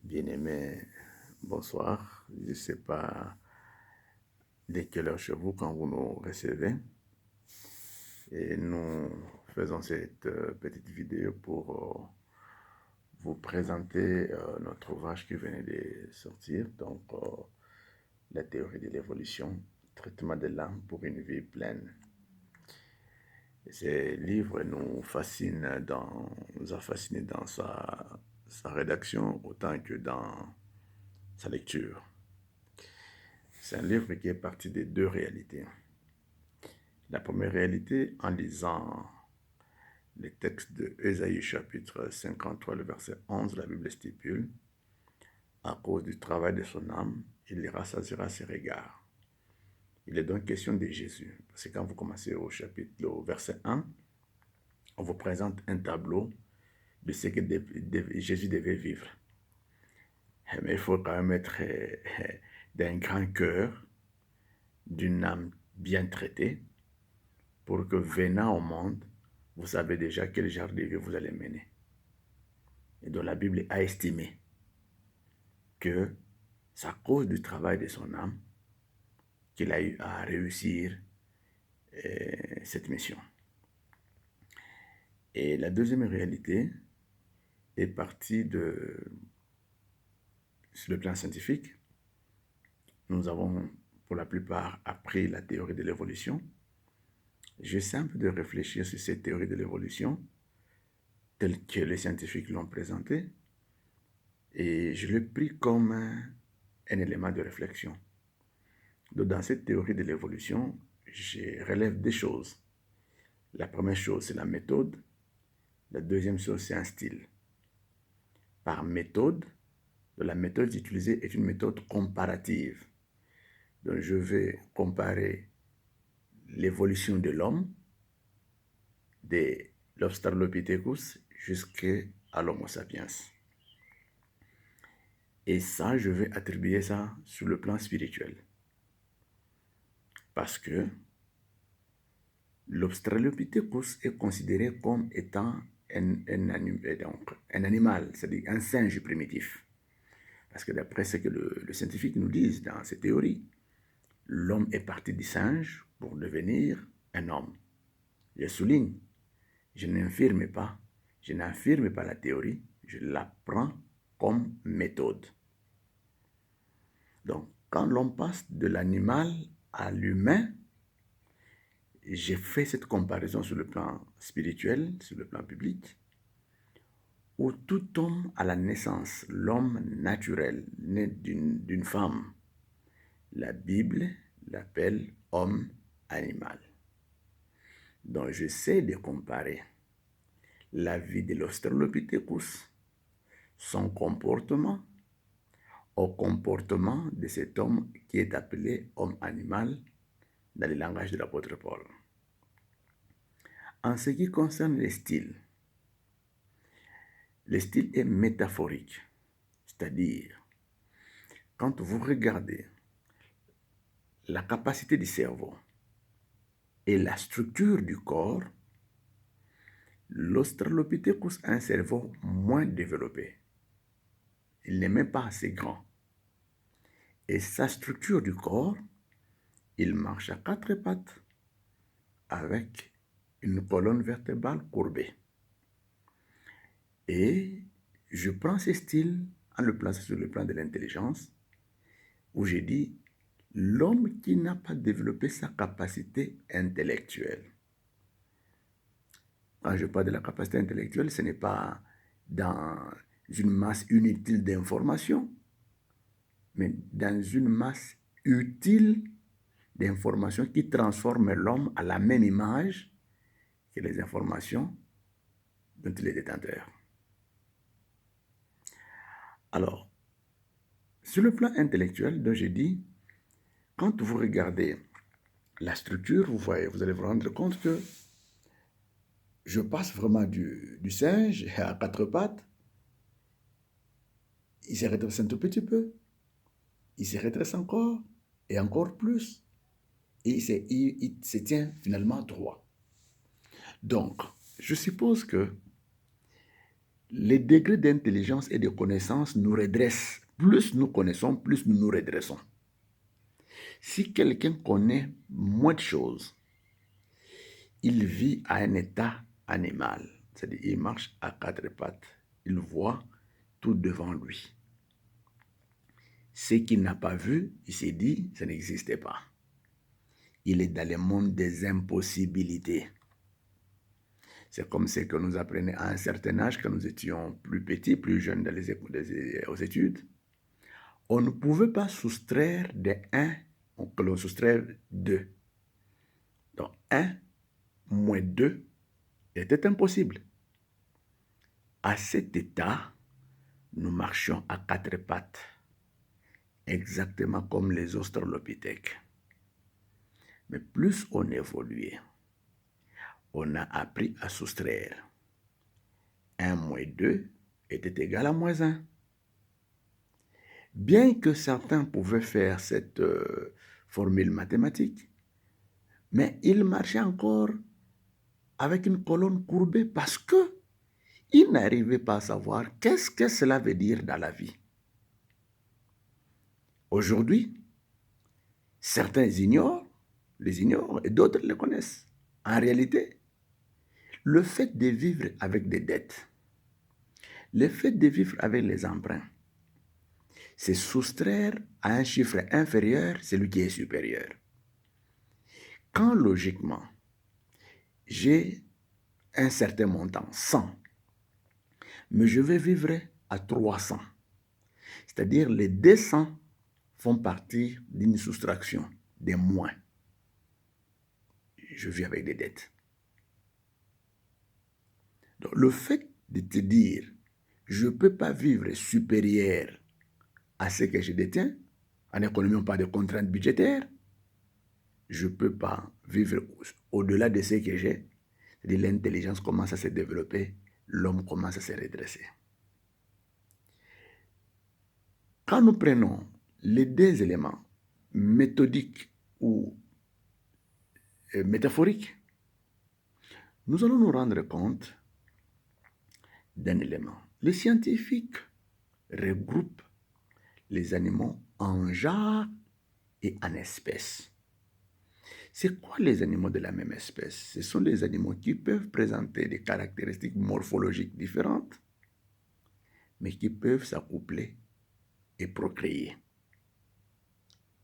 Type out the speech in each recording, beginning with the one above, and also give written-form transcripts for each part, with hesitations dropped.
Bien-aimés, bonsoir. Je ne sais pas de quelle heure chez vous quand vous nous recevez. Et nous faisons cette petite vidéo pour vous présenter notre ouvrage qui venait de sortir. Donc, la théorie de l'évolution, traitement de l'âme pour une vie pleine. Et ce livre nous a fasciné dans sa rédaction autant que dans sa lecture. C'est un livre qui est parti de deux réalités. La première réalité, en lisant les textes de Ésaïe chapitre 53, le verset 11, la Bible stipule, à cause du travail de son âme, il les rassasiera ses regards. Il est donc question de Jésus. Parce que quand vous commencez au verset 1, on vous présente un tableau de ce que Jésus devait vivre. Mais il faut quand même être d'un grand cœur, d'une âme bien traitée, pour que venant au monde, vous savez déjà quel genre de vie vous allez mener. Et donc la Bible a estimé que c'est à cause du travail de son âme qu'il a eu à réussir cette mission. Et la deuxième réalité est partie sur le plan scientifique. Nous avons pour la plupart appris la théorie de l'évolution. J'essaie un peu de réfléchir sur cette théorie de l'évolution telle que les scientifiques l'ont présentée et je l'ai pris comme un élément de réflexion. Donc, dans cette théorie de l'évolution, je relève des choses. La première chose, c'est la méthode. La deuxième chose, c'est un style. Par méthode, la méthode utilisée est une méthode comparative. Donc, je vais comparer l'évolution de l'homme, de l'Australopithecus jusqu'à l'Homo sapiens. Et ça, je vais attribuer ça sur le plan spirituel. Parce que l'Australopithecus est considéré comme étant un animal, c'est-à-dire un singe primitif. Parce que d'après ce que le scientifique nous dit dans ses théories, l'homme est parti du singe pour devenir un homme. Je souligne, je n'affirme pas la théorie, je la prends comme méthode. Donc, quand l'homme passe de l'animal à l'humain, j'ai fait cette comparaison sur le plan spirituel, sur le plan biblique, où tout homme à la naissance, l'homme naturel, né d'une femme, la Bible l'appelle homme animal. Donc j'essaie de comparer la vie de l'Australopithecus, son comportement, au comportement de cet homme qui est appelé homme animal dans le langage de l'apôtre Paul. En ce qui concerne les styles, le style est métaphorique, c'est-à-dire, quand vous regardez la capacité du cerveau et la structure du corps, l'Australopithecus a un cerveau moins développé. Il n'est même pas assez grand. Et sa structure du corps, il marche à quatre pattes avec une colonne vertébrale courbée. Et je prends ce style en le plaçant sur le plan de l'intelligence, où j'ai dit l'homme qui n'a pas développé sa capacité intellectuelle. Quand je parle de la capacité intellectuelle, ce n'est pas dans une masse inutile d'informations, mais dans une masse utile d'informations qui transforment l'homme à la même image que les informations dont il est détenteur. Alors, sur le plan intellectuel, dont j'ai dit, quand vous regardez la structure, vous allez vous rendre compte que je passe vraiment du singe à quatre pattes. Il se redresse un tout petit peu. Il se redresse encore et encore plus. Et il se tient finalement droit. Donc, je suppose que les degrés d'intelligence et de connaissance nous redressent. Plus nous connaissons, plus nous nous redressons. Si quelqu'un connaît moins de choses, il vit à un état animal. C'est-à-dire, il marche à quatre pattes. Il voit tout devant lui. Ce qu'il n'a pas vu, il s'est dit, ça n'existait pas. Il est dans le monde des impossibilités. C'est comme ce que nous apprenait à un certain âge, quand nous étions plus petits, plus jeunes aux études. On ne pouvait pas soustraire de 1, que l'on soustraire 2. Donc 1 moins 2 était impossible. À cet état, nous marchions à quatre pattes, exactement comme les australopithèques. Mais plus on évoluait, on a appris à soustraire. 1 moins 2 était égal à moins 1. Bien que certains pouvaient faire cette formule mathématique, mais ils marchaient encore avec une colonne courbée parce qu'ils n'arrivaient pas à savoir qu'est-ce que cela veut dire dans la vie. Aujourd'hui, certains les ignorent et d'autres les connaissent. En réalité, le fait de vivre avec des dettes, le fait de vivre avec les emprunts, c'est soustraire à un chiffre inférieur celui qui est supérieur. Quand logiquement, j'ai un certain montant, 100, mais je vais vivre à 300, c'est-à-dire les 200 font partie d'une soustraction, des moins. Je vis avec des dettes. Donc, le fait de te dire, je ne peux pas vivre supérieur à ce que je détiens, en économie, on parle de contraintes budgétaires, je ne peux pas vivre au-delà de ce que j'ai, c'est-à-dire l'intelligence commence à se développer, l'homme commence à se redresser. Quand nous prenons les deux éléments, méthodiques ou métaphoriques, nous allons nous rendre compte d'un élément. Les scientifiques regroupent les animaux en genres et en espèces. C'est quoi les animaux de la même espèce? Ce sont des animaux qui peuvent présenter des caractéristiques morphologiques différentes, mais qui peuvent s'accoupler et procréer.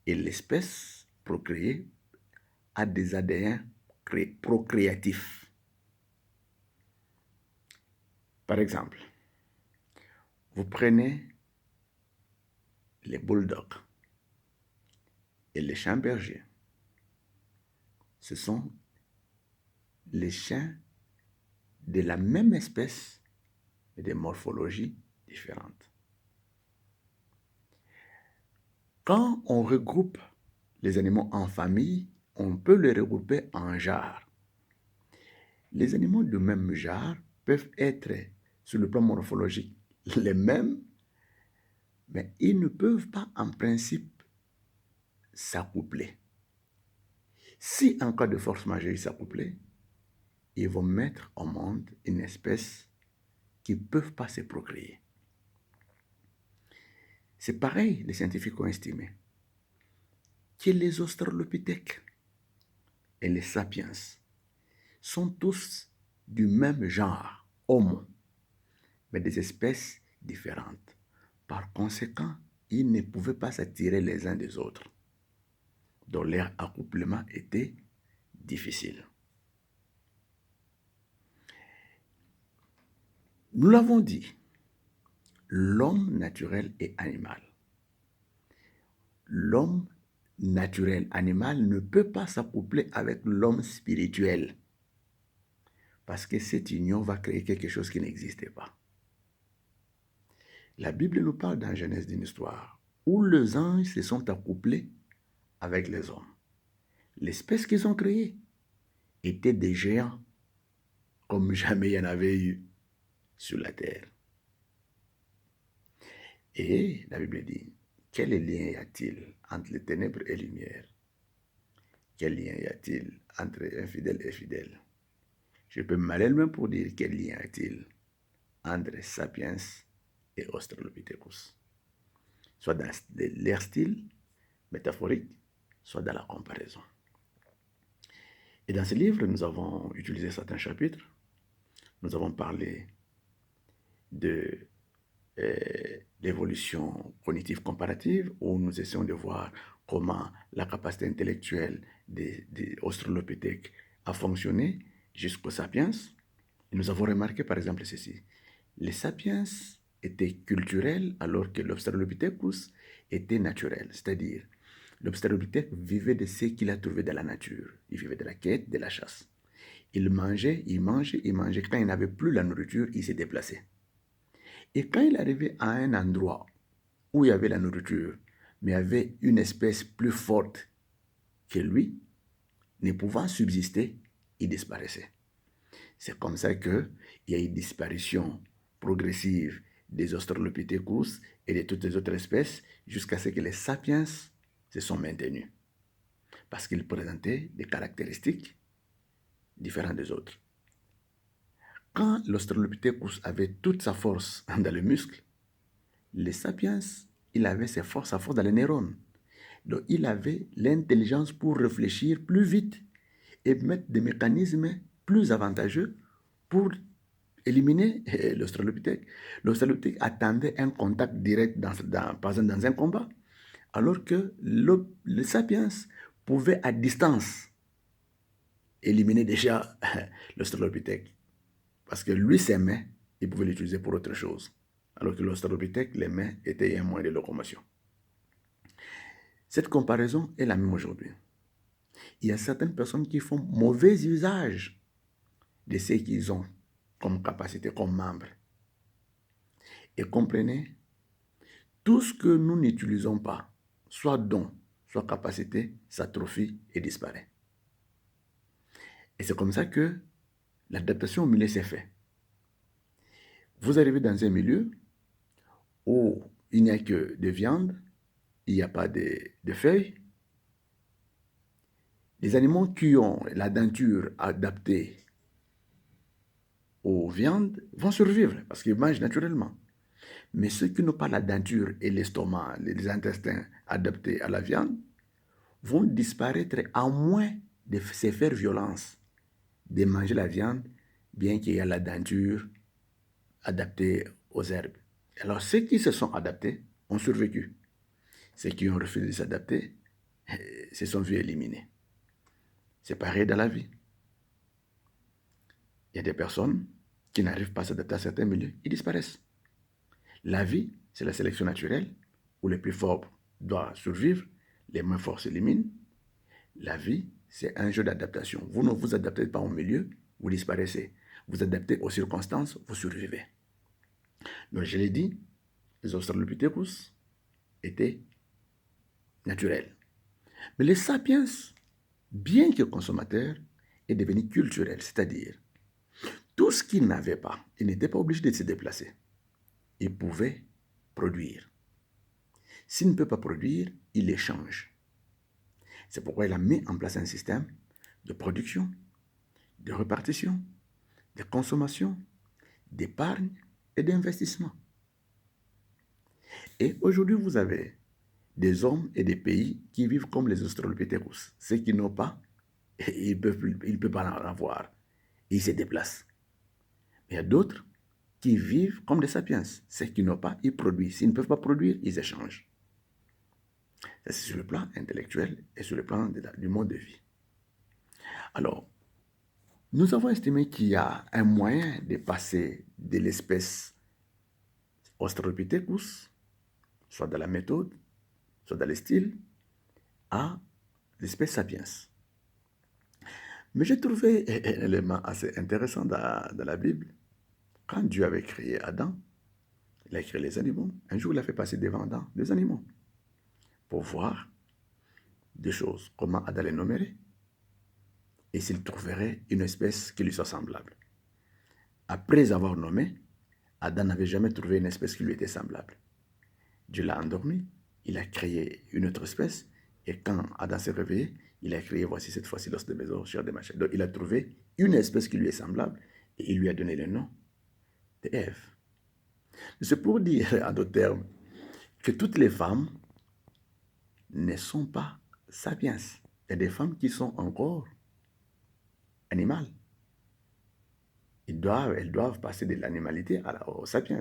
Et l'espèce procréée a des ADN procréatifs. Par exemple, vous prenez les bulldogs et les chiens bergers. Ce sont les chiens de la même espèce, mais de morphologies différentes. Quand on regroupe les animaux en famille, on peut les regrouper en genres. Les animaux du même genre peuvent être, sur le plan morphologique, les mêmes, mais ils ne peuvent pas, en principe, s'accoupler. Si en cas de force majeure ils s'accoupler, ils vont mettre au monde une espèce qui ne peuvent pas se procréer. C'est pareil, les scientifiques ont estimé que les australopithèques et les sapiens sont tous du même genre, Homo, mais des espèces différentes. Par conséquent, ils ne pouvaient pas s'attirer les uns des autres. Donc leur accouplement était difficile. Nous l'avons dit, l'homme naturel et animal. L'homme naturel animal ne peut pas s'accoupler avec l'homme spirituel, parce que cette union va créer quelque chose qui n'existait pas. La Bible nous parle dans Genèse d'une histoire où les anges se sont accouplés avec les hommes. L'espèce qu'ils ont créée était des géants comme jamais il y en avait eu sur la terre. Et la Bible dit, quel lien y a-t-il entre les ténèbres et les lumières? Quel lien y a-t-il entre infidèles et fidèles? Je peux m'aller loin pour dire quel lien y a-t-il entre Sapiens et Australopithecus, soit dans leur style métaphorique, soit dans la comparaison. Et dans ce livre, nous avons utilisé certains chapitres. Nous avons parlé de l'évolution cognitive comparative, où nous essayons de voir comment la capacité intellectuelle des Australopithèques a fonctionné jusqu'aux sapiens. Et nous avons remarqué par exemple ceci. Les sapiens étaient culturels alors que l'Australopithecus était naturel, c'est-à-dire l'Australopithèque vivait de ce qu'il a trouvé dans la nature. Il vivait de la quête, de la chasse. Il mangeait, il mangeait, il mangeait. Quand il n'avait plus la nourriture, il s'est déplacé. Et quand il arrivait à un endroit où il y avait la nourriture, mais il y avait une espèce plus forte que lui, ne pouvant subsister, il disparaissait. C'est comme ça qu'il y a une disparition progressive des Australopithecus et de toutes les autres espèces jusqu'à ce que les sapiens se sont maintenus. Parce qu'ils présentaient des caractéristiques différentes des autres. Quand l'Australopithecus avait toute sa force dans le muscle, les sapiens, il avait sa force dans les neurones. Donc il avait l'intelligence pour réfléchir plus vite et mettre des mécanismes plus avantageux pour éliminer l'Australopithèque. L'Australopithèque attendait un contact direct, par exemple dans un combat, alors que le sapiens pouvait à distance éliminer déjà l'Australopithèque. Parce que lui, ses mains, il pouvait l'utiliser pour autre chose. Alors que l'Australopithèque, les mains étaient un moyen de locomotion. Cette comparaison est la même aujourd'hui. Il y a certaines personnes qui font mauvais usage de ce qu'ils ont comme capacité, comme membre. Et comprenez, tout ce que nous n'utilisons pas, soit don, soit capacité, s'atrophie et disparaît. Et c'est comme ça que l'adaptation au milieu s'est faite. Vous arrivez dans un milieu où il n'y a que de viande, il n'y a pas de feuilles. Les animaux qui ont la denture adaptée aux viandes vont survivre parce qu'ils mangent naturellement. Mais ceux qui n'ont pas la denture et l'estomac, les intestins adaptés à la viande, vont disparaître à moins de se faire violence, de manger la viande, bien qu'il y ait la denture adaptée aux herbes. Alors ceux qui se sont adaptés ont survécu. Ceux qui ont refusé de s'adapter se sont vus éliminés. C'est pareil dans la vie. Il y a des personnes qui n'arrivent pas à s'adapter à certains milieux, ils disparaissent. La vie, c'est la sélection naturelle, où les plus forts doivent survivre, les moins forts s'éliminent. La vie, c'est un jeu d'adaptation. Vous ne vous adaptez pas au milieu, vous disparaissez. Vous adaptez aux circonstances, vous survivez. Donc je l'ai dit, les Australopithecus étaient naturels. Mais les sapiens, bien que consommateurs, est devenu culturel, c'est-à-dire tout ce qu'ils n'avaient pas, ils n'étaient pas obligés de se déplacer. Ils pouvaient produire. S'il ne peut pas produire, il échange. C'est pourquoi il a mis en place un système de production, de répartition, de consommation, d'épargne et d'investissement. Et aujourd'hui, vous avez des hommes et des pays qui vivent comme les Australopithecus. Ceux qui n'ont pas, ils ne peuvent pas en avoir. Ils se déplacent. Il y a d'autres qui vivent comme des sapiens. Ceux qui n'ont pas, ils produisent. S'ils ne peuvent pas produire, ils échangent. Ça, c'est sur le plan intellectuel et sur le plan du mode de vie. Alors, nous avons estimé qu'il y a un moyen de passer de l'espèce Australopithecus, soit dans la méthode, soit dans le style, à l'espèce sapiens. Mais j'ai trouvé un élément assez intéressant dans la Bible. Quand Dieu avait créé Adam, il a créé les animaux. Un jour, il a fait passer devant Adam des animaux pour voir des choses, comment Adam les nommerait et s'il trouverait une espèce qui lui soit semblable. Après avoir nommé, Adam n'avait jamais trouvé une espèce qui lui était semblable. Dieu l'a endormi, il a créé une autre espèce, et quand Adam s'est réveillé, il a créé, voici cette fois-ci l'os de mes os, chair de ma chair. Donc il a trouvé une espèce qui lui est semblable, et il lui a donné le nom d'Ève. C'est pour dire, en d'autres termes, que toutes les femmes ne sont pas sapiens. Il y a des femmes qui sont encore animales. Elles doivent passer de l'animalité aux sapiens.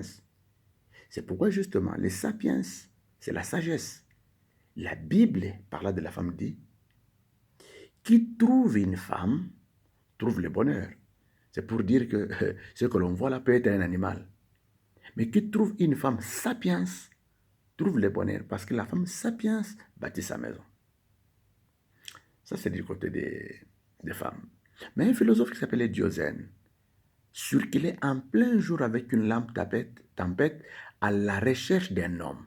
C'est pourquoi justement, les sapiens, c'est la sagesse. La Bible, par là de la femme, dit, qui trouve une femme, trouve le bonheur. C'est pour dire que ce que l'on voit là peut être un animal. Mais qui trouve une femme sapiens, trouve le bonheur. Parce que la femme sapiens bâtit sa maison. Ça, c'est du côté des femmes. Mais un philosophe qui s'appelait Diogène circulait en plein jour avec une lampe tempête à la recherche d'un homme.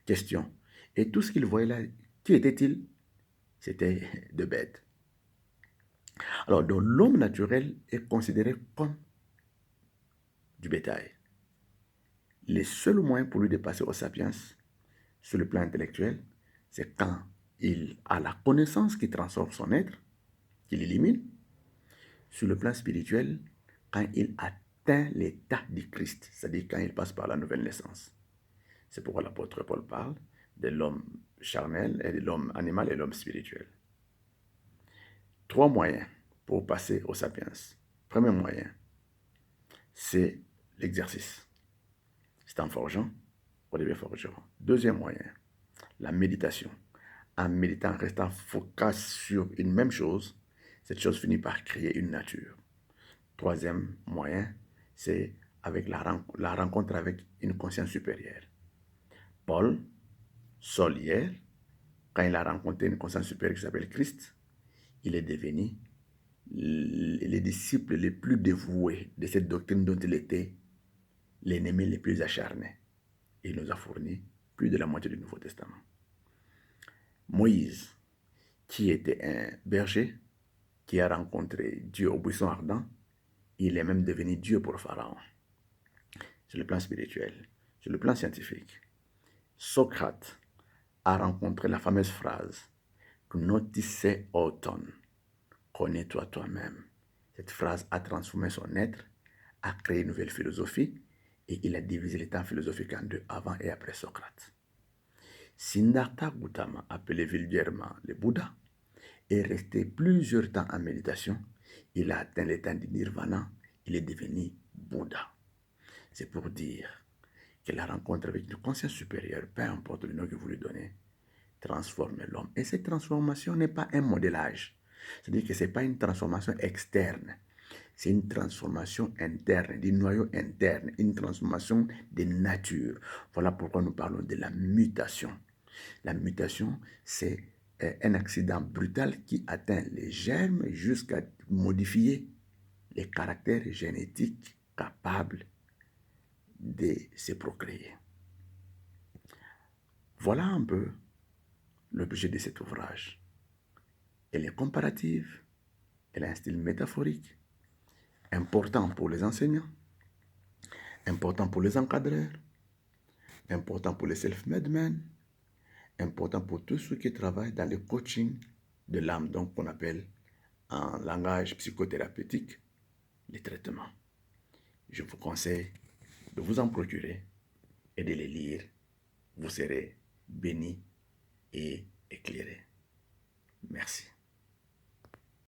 Question. Et tout ce qu'il voyait là, qui était-il? C'était de bêtes. Alors, donc l'homme naturel est considéré comme du bétail. Les seuls moyens pour lui de passer aux sapiens, sur le plan intellectuel, c'est quand il a la connaissance qui transforme son être, qui l'élimine. Sur le plan spirituel, quand il atteint l'état du Christ, c'est-à-dire quand il passe par la nouvelle naissance. C'est pourquoi l'apôtre Paul parle de l'homme charnel, et de l'homme animal et de l'homme spirituel. 3 moyens pour passer aux sapiens. Premier moyen, c'est l'exercice. C'est en forgeant, on devient forgeron. Deuxième moyen, la méditation. En méditant, en restant focus sur une même chose, cette chose finit par créer une nature. Troisième moyen, c'est avec la rencontre avec une conscience supérieure. Paul, Saul hier, quand il a rencontré une conscience supérieure qui s'appelle Christ, il est devenu les disciples les plus dévoués de cette doctrine dont il était l'ennemi le plus acharné. Il nous a fourni plus de la moitié du Nouveau Testament. Moïse, qui était un berger, qui a rencontré Dieu au buisson ardent, il est même devenu Dieu pour Pharaon. Sur le plan spirituel, sur le plan scientifique, Socrate a rencontré la fameuse phrase « Gnotis auton », connais-toi toi-même. Cette phrase a transformé son être, a créé une nouvelle philosophie et il a divisé les temps philosophiques en deux, avant et après Socrate. Siddhartha Gautama, appelé vulgairement le Bouddha, est resté plusieurs temps en méditation. Il a atteint l'état du nirvana, il est devenu Bouddha. C'est pour dire que la rencontre avec une conscience supérieure, peu importe le nom que vous lui donnez, transforme l'homme. Et cette transformation n'est pas un modélage. C'est-à-dire que ce n'est pas une transformation externe. C'est une transformation interne, du noyau interne, une transformation de nature. Voilà pourquoi nous parlons de la mutation. La mutation, c'est un accident brutal qui atteint les germes jusqu'à modifier les caractères génétiques capables de se procréer. Voilà un peu l'objet de cet ouvrage. Elle est comparative, elle a un style métaphorique, important pour les enseignants, important pour les encadreurs, important pour les self-made men, important pour tous ceux qui travaillent dans le coaching de l'âme, donc qu'on appelle en langage psychothérapeutique les traitements. Je vous conseille de vous en procurer et de les lire. Vous serez bénis et éclairés. Merci.